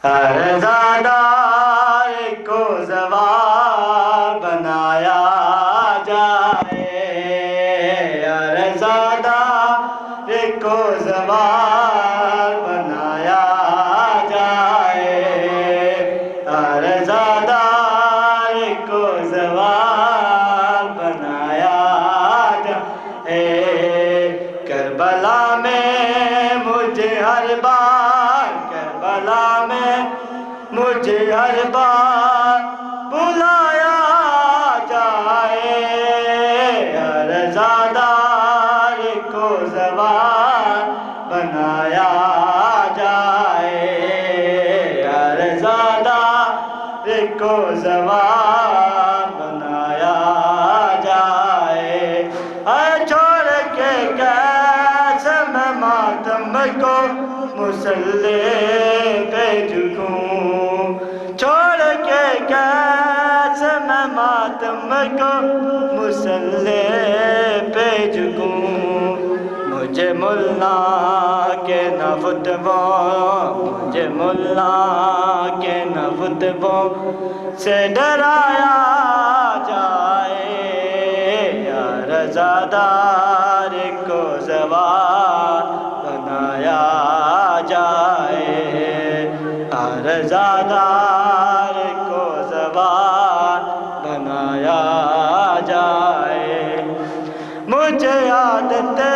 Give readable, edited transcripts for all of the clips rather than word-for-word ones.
عرزادار کو زوال بنایا جائے، عرزادار کو زوال بنایا جائے، عرزادار کو زوال بنایا جائے۔ کربلا میں مجھے ہر بار، کربلا میں مجھے ہر بار بلایا جائے، عرزادار کو زوال بنایا جائے، عرزادار کو زوال بنایا جائے۔ اے چھوڑ کے کیسے میں ماتم کو مصلی پہ جھکوں، چھوڑ کے کیسے میں ماتم کو مصلی پہ جھکوں۔ مجھے ملا کے نہ فتویٰ، مجھے ملا کے نہ فتویٰ سے ڈرایا جائے، عرزادار کو زوال بنایا جائے، عرزادار کو زوال بنایا جائے۔ مجھے عادت ہے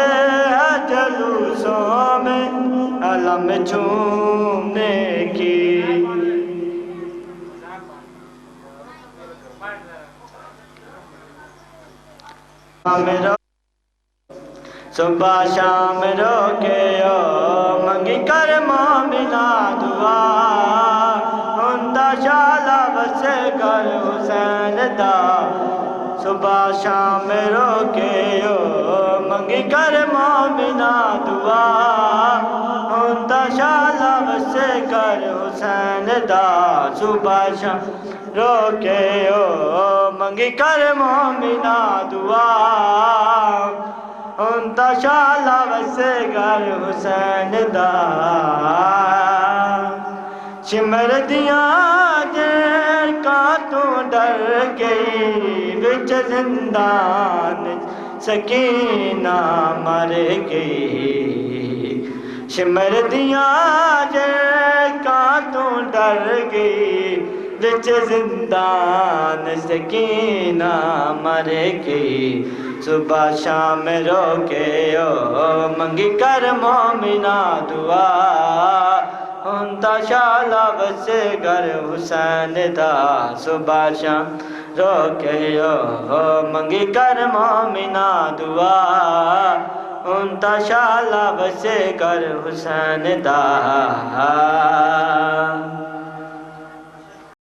جلوسوں میں علم چومنے کی، صبح شام روکے منگی کر مومنہ دعا، ہندہ شالا بسے کر حسین دا۔ صبح شام روکے منگی کر مومنہ دعا، ہندہ شالا بسے کر حسین دا۔ صبح شام روکے منگی کر مومنہ دعا، ہندہ شالا بسے کر حسین دا۔ شمر دیاں جھڑکاں تو ڈر گئی، وچ زندان سکینہ مر گئی، شمر دیاں جھڑکاں تو ڈر گئی، وچ زندان سکینہ مر گئی۔ صبح شام روکے منگی کر مومنہ دعا، ہندہ شالا بسے کر حسین دا۔ صبح شام روکے منگی کر مومنہ دعا، ہندہ شالا بسے کر حسین دا۔